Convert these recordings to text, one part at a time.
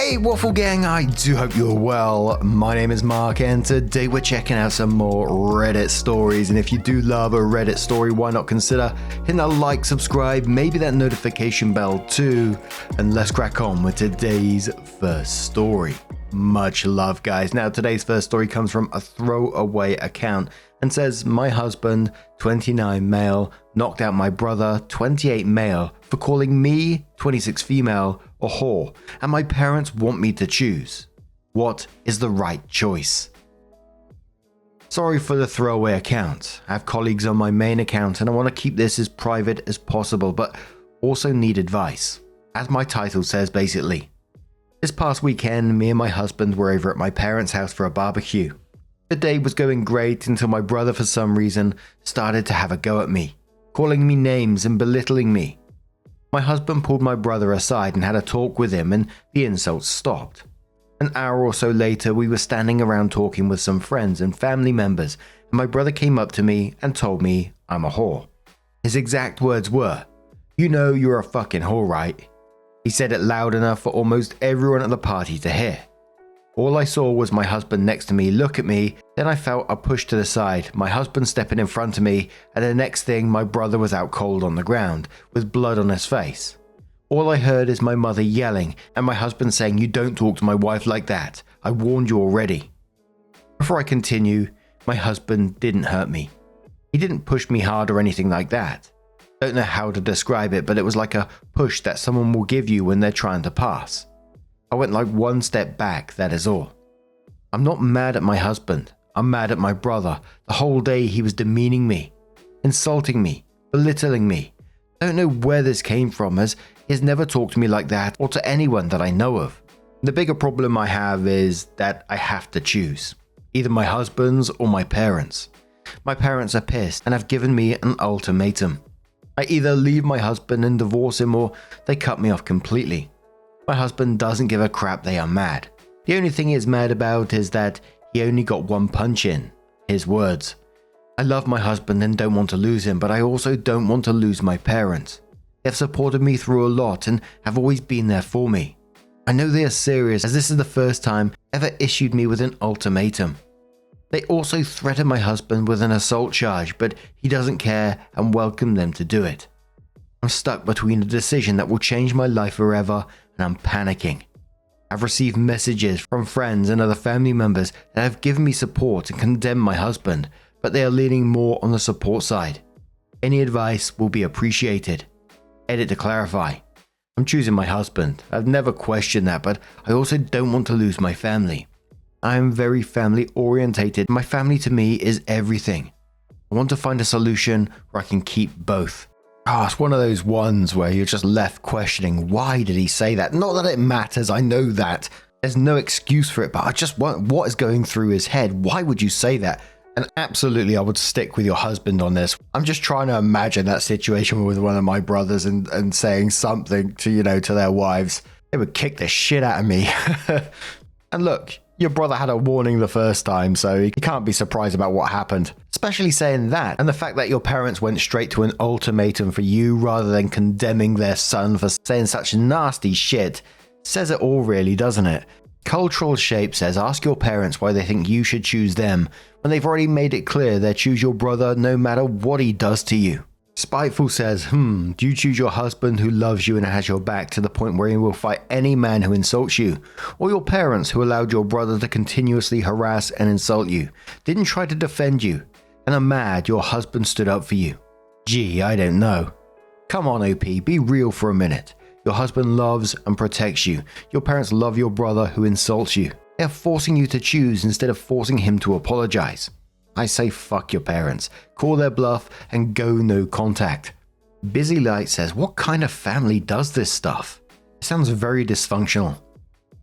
Hey Waffle Gang, I do hope you're well. My name is Mark and today we're checking out some more Reddit stories, and if you do love a Reddit story, why not consider hitting that like, subscribe, maybe that notification bell too, and let's crack on with today's first story. Much love guys. Now today's first story comes from a throwaway account and says, my husband, 29 male, knocked out my brother, 28 male, for calling me, 26 female, a whore, and my parents want me to choose. What is the right choice? Sorry for the throwaway account. I have colleagues on my main account and I want to keep this as private as possible, but also need advice. As my title says basically. This past weekend, me and my husband were over at my parents' house for a barbecue. The day was going great until my brother for some reason started to have a go at me, calling me names and belittling me. My husband pulled my brother aside and had a talk with him, and the insults stopped. An hour or so later, we were standing around talking with some friends and family members, and my brother came up to me and told me I'm a whore. His exact words were, "You know you're a fucking whore, right?" He said it loud enough for almost everyone at the party to hear. All I saw was my husband next to me look at me, then I felt a push to the side, my husband stepping in front of me, and the next thing my brother was out cold on the ground, with blood on his face. All I heard is my mother yelling, and my husband saying, "You don't talk to my wife like that, I warned you already." Before I continue, my husband didn't hurt me. He didn't push me hard or anything like that. Don't know how to describe it, but it was like a push that someone will give you when they're trying to pass. I went like one step back, that is all. I'm not mad at my husband. I'm mad at my brother. The whole day he was demeaning me, insulting me, belittling me. Don't know where this came from, as he has never talked to me like that or to anyone that I know of. The bigger problem I have is that I have to choose. Either my husband's or my parents. My parents are pissed and have given me an ultimatum. I either leave my husband and divorce him, or they cut me off completely. My husband doesn't give a crap they are mad. The only thing he is mad about is that he only got one punch in. His words. I love my husband and don't want to lose him, but I also don't want to lose my parents. They have supported me through a lot and have always been there for me. I know they are serious, as this is the first time ever issued me with an ultimatum. They also threatened my husband with an assault charge, but he doesn't care and welcomed them to do it. I'm stuck between a decision that will change my life forever, and I'm panicking. I've received messages from friends and other family members that have given me support and condemned my husband, but they are leaning more on the support side. Any advice will be appreciated. Edit to clarify. I'm choosing my husband. I've never questioned that, but I also don't want to lose my family. I am very family orientated. My family to me is everything. I want to find a solution where I can keep both. It's one of those ones where you're just left questioning, why did he say that? Not that it matters, I know that. There's no excuse for it, but I just want, what is going through his head? Why would you say that? And absolutely, I would stick with your husband on this. I'm just trying to imagine that situation with one of my brothers and saying something to, to their wives. They would kick the shit out of me. And look, your brother had a warning the first time, so you can't be surprised about what happened. Especially saying that, and the fact that your parents went straight to an ultimatum for you rather than condemning their son for saying such nasty shit, says it all really, doesn't it? Cultural Shape says, ask your parents why they think you should choose them, when they've already made it clear they choose your brother no matter what he does to you. Spiteful says, do you choose your husband who loves you and has your back to the point where he will fight any man who insults you? Or your parents who allowed your brother to continuously harass and insult you, didn't try to defend you, and are mad your husband stood up for you? Gee, I don't know. Come on OP, be real for a minute. Your husband loves and protects you. Your parents love your brother who insults you. They are forcing you to choose instead of forcing him to apologize. I say fuck your parents, call their bluff and go no contact. Busy Light says, what kind of family does this stuff? It sounds very dysfunctional.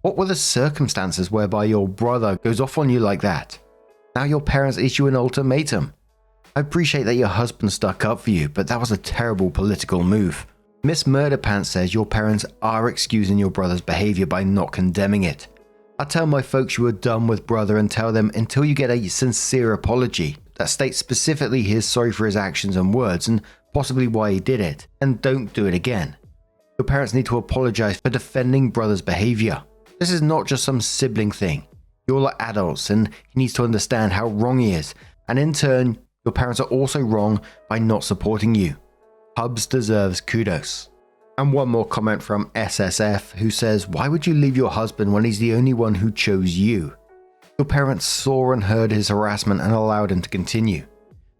What were the circumstances whereby your brother goes off on you like that? Now your parents issue an ultimatum. I appreciate that your husband stuck up for you, but that was a terrible political move. Miss Murderpants says your parents are excusing your brother's behavior by not condemning it. I tell my folks you are done with brother and tell them until you get a sincere apology that states specifically he is sorry for his actions and words and possibly why he did it, and don't do it again. Your parents need to apologize for defending brother's behavior. This is not just some sibling thing. You're like adults and he needs to understand how wrong he is, and in turn, your parents are also wrong by not supporting you. Hubs deserves kudos. And one more comment from SSF who says, why would you leave your husband when he's the only one who chose you? Your parents saw and heard his harassment and allowed him to continue.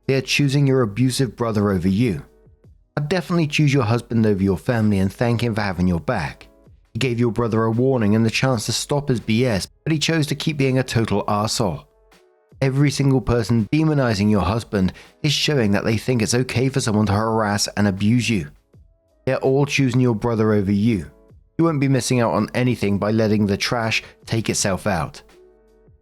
They are choosing your abusive brother over you. I'd definitely choose your husband over your family and thank him for having your back. He gave your brother a warning and the chance to stop his BS, but he chose to keep being a total arsehole. Every single person demonizing your husband is showing that they think it's okay for someone to harass and abuse you. They're all choosing your brother over you. You won't be missing out on anything by letting the trash take itself out.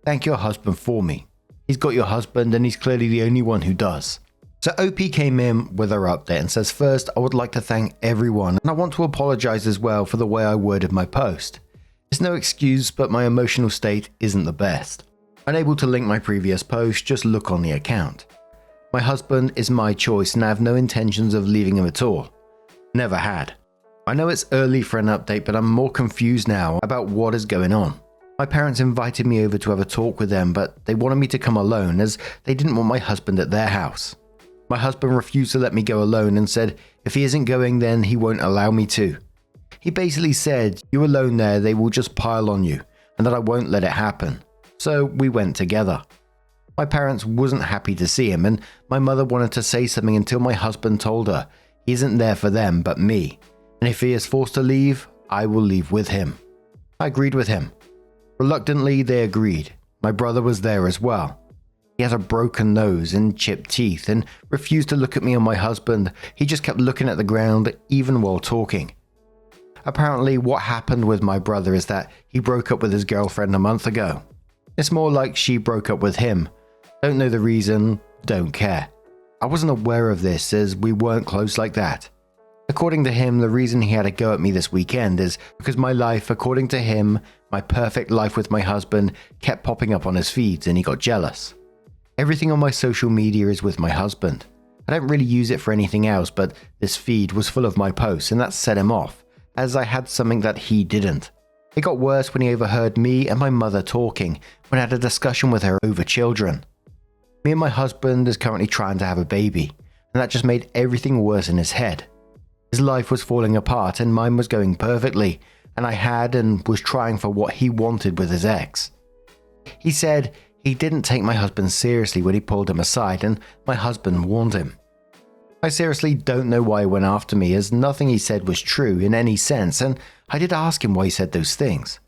Thank your husband for me. He's got your husband and he's clearly the only one who does. So OP came in with her update and says, first, I would like to thank everyone and I want to apologize as well for the way I worded my post. It's no excuse, but my emotional state isn't the best. Unable to link my previous post, just look on the account. My husband is my choice and I have no intentions of leaving him at all. Never had. I know it's early for an update, but I'm more confused now about what is going on. My parents invited me over to have a talk with them, but they wanted me to come alone as they didn't want my husband at their house. My husband refused to let me go alone and said if he isn't going then he won't allow me to. He basically said, you alone there, they will just pile on you, and that I won't let it happen. So we went together. My parents wasn't happy to see him and my mother wanted to say something until my husband told her he isn't there for them but me, and if he is forced to leave, I will leave with him. I agreed with him. Reluctantly, they agreed. My brother was there as well. He has a broken nose and chipped teeth and refused to look at me or my husband. He just kept looking at the ground even while talking. Apparently, what happened with my brother is that he broke up with his girlfriend a month ago. It's more like she broke up with him. Don't know the reason, don't care. I wasn't aware of this as we weren't close like that. According to him, the reason he had a go at me this weekend is because my life, according to him, my perfect life with my husband, kept popping up on his feeds and he got jealous. Everything on my social media is with my husband. I don't really use it for anything else, but this feed was full of my posts and that set him off, as I had something that he didn't. It got worse when he overheard me and my mother talking when I had a discussion with her over children. Me and my husband is currently trying to have a baby, and that just made everything worse in his head. His life was falling apart and mine was going perfectly, and I had and was trying for what he wanted with his ex. He said he didn't take my husband seriously when he pulled him aside and my husband warned him. I seriously don't know why he went after me as nothing he said was true in any sense, and I did ask him why he said those things.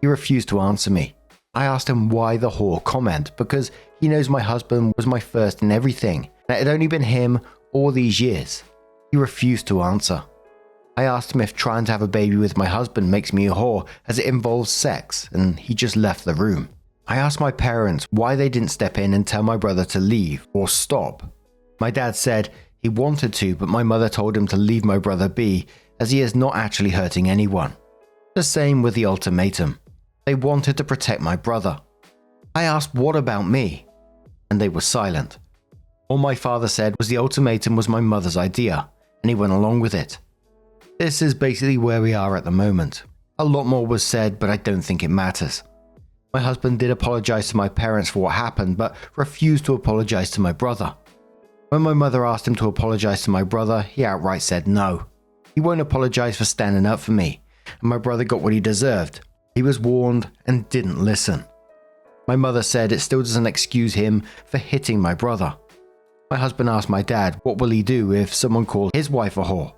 He refused to answer me. I asked him why the whore comment because he knows my husband was my first in everything and it had only been him all these years. He refused to answer. I asked him if trying to have a baby with my husband makes me a whore as it involves sex and he just left the room. I asked my parents why they didn't step in and tell my brother to leave or stop. My dad said he wanted to, but my mother told him to leave my brother be as he is not actually hurting anyone. The same with the ultimatum. They wanted to protect my brother. I asked what about me? And they were silent. All my father said was the ultimatum was my mother's idea, and he went along with it. This is basically where we are at the moment. A lot more was said, but I don't think it matters. My husband did apologize to my parents for what happened, but refused to apologize to my brother. When my mother asked him to apologize to my brother, he outright said no. He won't apologize for standing up for me, and my brother got what he deserved. He was warned and didn't listen. My mother said it still doesn't excuse him for hitting my brother. My husband asked my dad what will he do if someone called his wife a whore.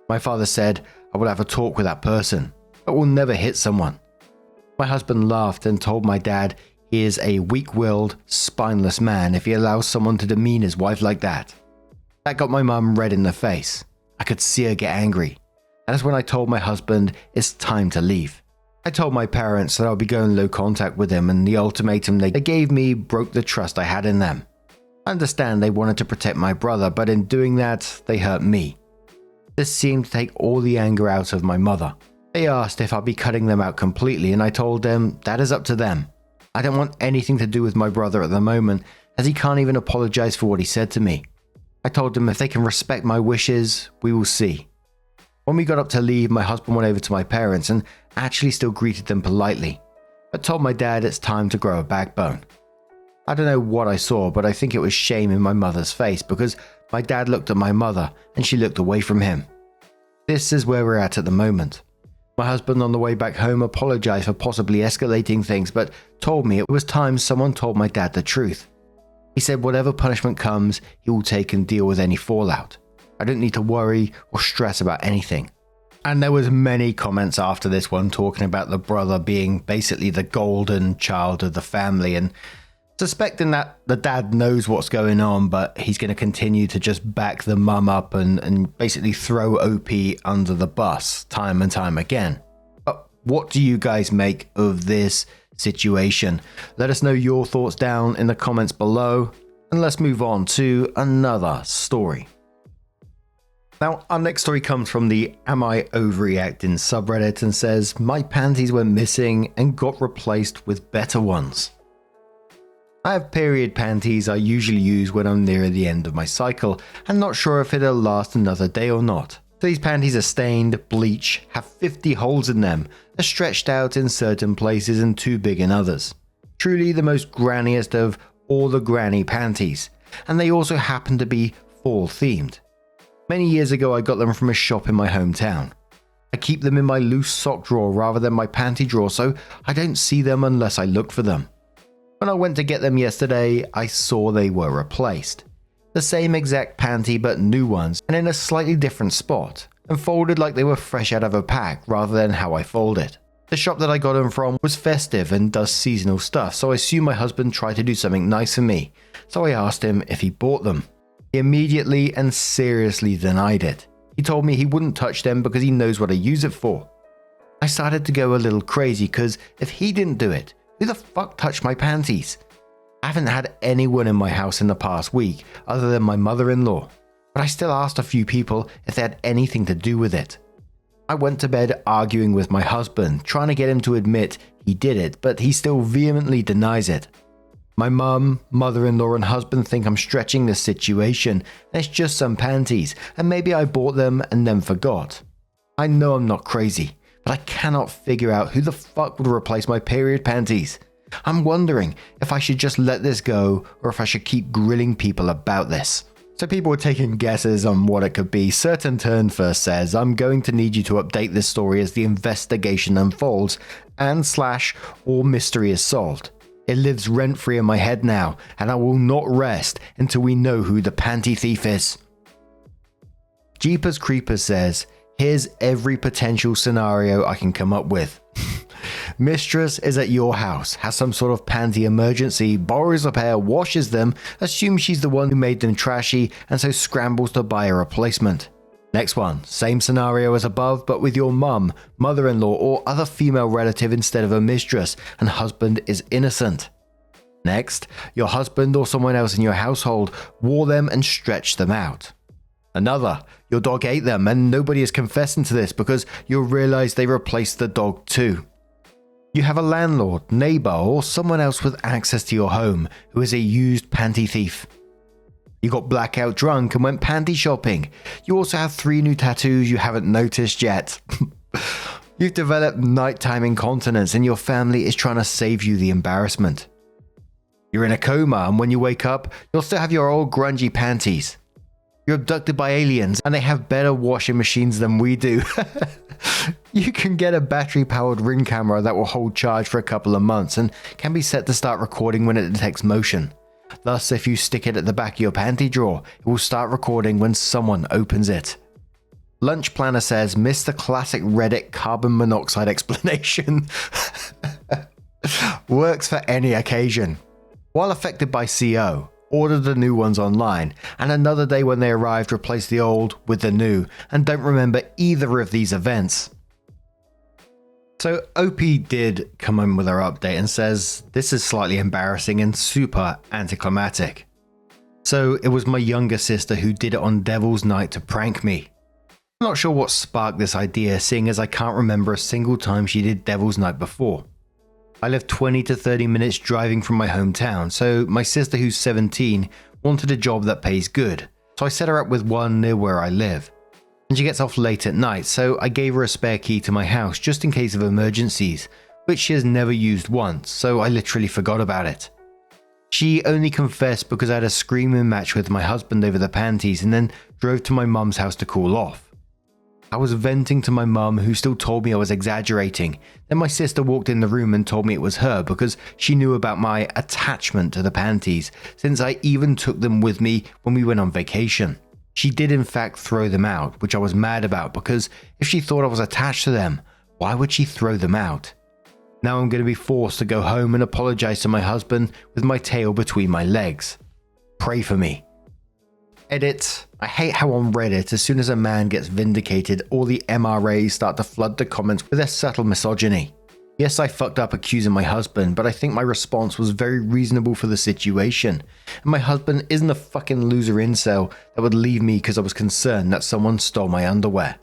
My father said I will have a talk with that person, but will never hit someone. My husband laughed and told my dad he is a weak-willed, spineless man if he allows someone to demean his wife like that. That got my mum red in the face. I could see her get angry. That's when I told my husband it's time to leave. I told my parents that I'll be going low contact with him and the ultimatum they gave me broke the trust I had in them. I understand they wanted to protect my brother, but in doing that, they hurt me. This seemed to take all the anger out of my mother. They asked if I'd be cutting them out completely and I told them that is up to them. I don't want anything to do with my brother at the moment as he can't even apologize for what he said to me. I told them if they can respect my wishes, we will see. When we got up to leave, my husband went over to my parents and actually still greeted them politely, but told my dad it's time to grow a backbone. I don't know what I saw, but I think it was shame in my mother's face because my dad looked at my mother and she looked away from him. This is where we're at the moment. My husband on the way back home apologized for possibly escalating things, but told me it was time someone told my dad the truth. He said whatever punishment comes, he will take and deal with any fallout. I don't need to worry or stress about anything. And there was many comments after this one talking about the brother being basically the golden child of the family and suspecting that the dad knows what's going on, but he's going to continue to just back the mum up and basically throw OP under the bus time and time again. But what do you guys make of this situation? Let us know your thoughts down in the comments below, and let's move on to another story. Now, our next story comes from the Am I Overreacting subreddit and says, my panties went missing and got replaced with better ones. I have period panties I usually use when I'm near the end of my cycle and not sure if it'll last another day or not. So these panties are stained, bleach, have 50 holes in them, are stretched out in certain places and too big in others. Truly the most granniest of all the granny panties, and they also happen to be fall themed. Many years ago I got them from a shop in my hometown. I keep them in my loose sock drawer rather than my panty drawer, so I don't see them unless I look for them. When I went to get them yesterday, I saw they were replaced. The same exact panty but new ones and in a slightly different spot, and folded like they were fresh out of a pack rather than how I fold it. The shop that I got them from was festive and does seasonal stuff, so I assume my husband tried to do something nice for me, so I asked him if he bought them. He immediately and seriously denied it. He told me he wouldn't touch them because he knows what I use it for. I started to go a little crazy because if he didn't do it, who the fuck touched my panties? I haven't had anyone in my house in the past week other than my mother-in-law, but I still asked a few people if they had anything to do with it. I went to bed arguing with my husband, trying to get him to admit he did it, but he still vehemently denies it. My mum, mother-in-law and husband think I'm stretching this situation, and it's just some panties, and maybe I bought them and then forgot. I know I'm not crazy, but I cannot figure out who the fuck would replace my period panties. I'm wondering if I should just let this go or if I should keep grilling people about this. So people were taking guesses on what it could be. Certain Turn First says, I'm going to need you to update this story as the investigation unfolds and / all mystery is solved. It lives rent-free in my head now, and I will not rest until we know who the panty thief is. Jeepers Creepers says, here's every potential scenario I can come up with. Mistress is at your house, has some sort of panty emergency, borrows a pair, washes them, assumes she's the one who made them trashy, and so scrambles to buy a replacement. Next one, same scenario as above, but with your mum, mother-in-law, or other female relative instead of a mistress, and husband is innocent. Next, your husband or someone else in your household wore them and stretched them out. Another, your dog ate them and nobody is confessing to this because you'll realize they replaced the dog too. You have a landlord, neighbor, or someone else with access to your home who is a used panty thief. You got blackout drunk and went panty shopping. You also have 3 new tattoos you haven't noticed yet. You've developed nighttime incontinence and your family is trying to save you the embarrassment. You're in a coma and when you wake up, you'll still have your old grungy panties. You're abducted by aliens and they have better washing machines than we do. You can get a battery-powered Ring camera that will hold charge for a couple of months and can be set to start recording when it detects motion. Thus, if you stick it at the back of your panty drawer, it will start recording when someone opens it. Lunch Planner says, miss the classic Reddit carbon monoxide explanation. Works for any occasion. While affected by CO, ordered the new ones online, and another day when they arrived replaced the old with the new, and don't remember either of these events. So OP did come in with her update and says, this is slightly embarrassing and super anticlimactic. So it was my younger sister who did it on Devil's Night to prank me. I'm not sure what sparked this idea, seeing as I can't remember a single time she did Devil's Night before. I live 20 to 30 minutes driving from my hometown, so my sister who's 17 wanted a job that pays good, so I set her up with one near where I live. and she gets off late at night, so I gave her a spare key to my house just in case of emergencies, which she has never used once, so I literally forgot about it. She only confessed because I had a screaming match with my husband over the panties and then drove to my mum's house to cool off. I was venting to my mum, who still told me I was exaggerating. Then my sister walked in the room and told me it was her because she knew about my attachment to the panties, since I even took them with me when we went on vacation. She did in fact throw them out, which I was mad about because if she thought I was attached to them, why would she throw them out? Now I'm going to be forced to go home and apologize to my husband with my tail between my legs. Pray for me. Edit. I hate how on Reddit, as soon as a man gets vindicated, all the MRAs start to flood the comments with their subtle misogyny. Yes, I fucked up accusing my husband, but I think my response was very reasonable for the situation. And my husband isn't a fucking loser incel that would leave me because I was concerned that someone stole my underwear.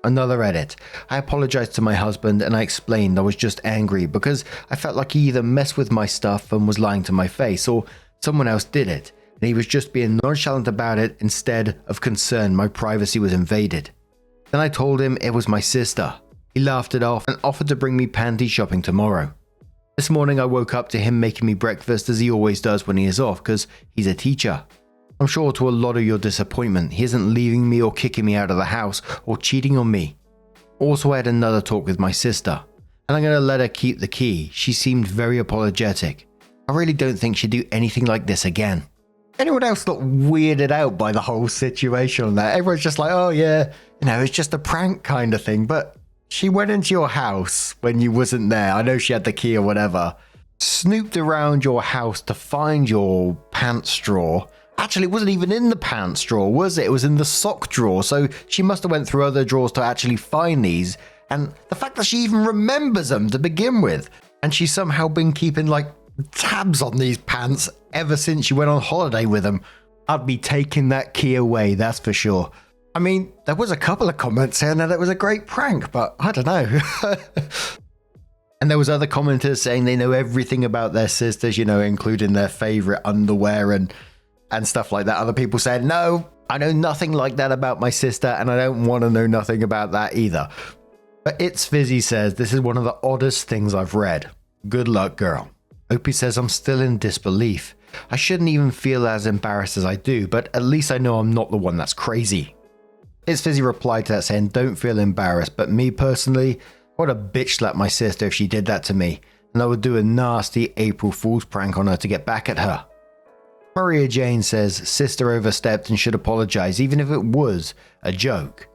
Another edit. I apologized to my husband and I explained I was just angry because I felt like he either messed with my stuff and was lying to my face, or someone else did it, and he was just being nonchalant about it instead of concerned my privacy was invaded. Then I told him it was my sister. He laughed it off and offered to bring me panty shopping tomorrow. This morning I woke up to him making me breakfast as he always does when he is off because he's a teacher. I'm sure to a lot of your disappointment, he isn't leaving me or kicking me out of the house or cheating on me. Also, I had another talk with my sister, and I'm going to let her keep the key. She seemed very apologetic. I really don't think she'd do anything like this again. Anyone else got weirded out by the whole situation on that? Everyone's just like, oh yeah, it's just a prank kind of thing. But she went into your house when you wasn't there. I know she had the key or whatever. Snooped around your house to find your pants drawer. Actually, it wasn't even in the pants drawer, was it? It was in the sock drawer. So she must have went through other drawers to actually find these. And the fact that she even remembers them to begin with. And she's somehow been keeping like tabs on these pants ever since she went on holiday with them. I'd be taking that key away, that's for sure. I mean, there was a couple of comments saying that it was a great prank, but I don't know. And there was other commenters saying they know everything about their sisters, including their favorite underwear and stuff like that. Other people said, no, I know nothing like that about my sister, and I don't want to know nothing about that either. But It's Fizzy says, this is one of the oddest things I've read. Good luck, girl. Opie says, I'm still in disbelief. I shouldn't even feel as embarrassed as I do, but at least I know I'm not the one that's crazy. It's Fizzy replied to that saying, don't feel embarrassed, but me personally, I would have bitch slapped my sister if she did that to me, and I would do a nasty April Fool's prank on her to get back at her. Maria Jane says, sister overstepped and should apologize even if it was a joke.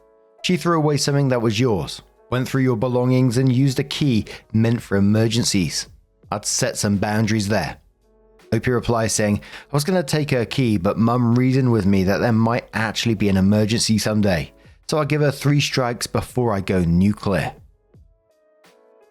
She threw away something that was yours, went through your belongings and used a key meant for emergencies. I'd set some boundaries there. Opie replies saying, I was going to take her key, but mum reasoned with me that there might actually be an emergency someday, so I'll give her 3 strikes before I go nuclear.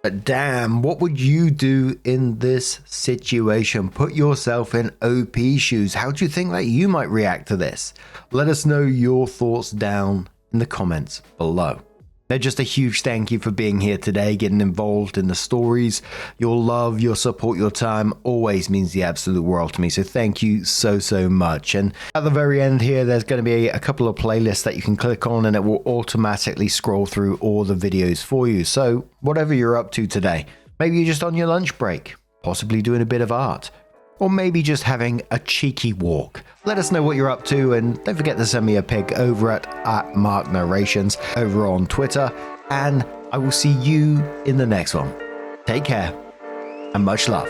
But damn, what would you do in this situation? Put yourself in OP's shoes. How do you think that you might react to this? Let us know your thoughts down in the comments below. Now, just a huge thank you for being here today, getting involved in the stories. Your love, your support, your time always means the absolute world to me. So thank you so much. And at the very end here, there's going to be a couple of playlists that you can click on and it will automatically scroll through all the videos for you. So whatever you're up to today, maybe you're just on your lunch break, possibly doing a bit of art, or maybe just having a cheeky walk. Let us know what you're up to, and don't forget to send me a pic over at Mark Narrations over on Twitter, and I will see you in the next one. Take care, and much love.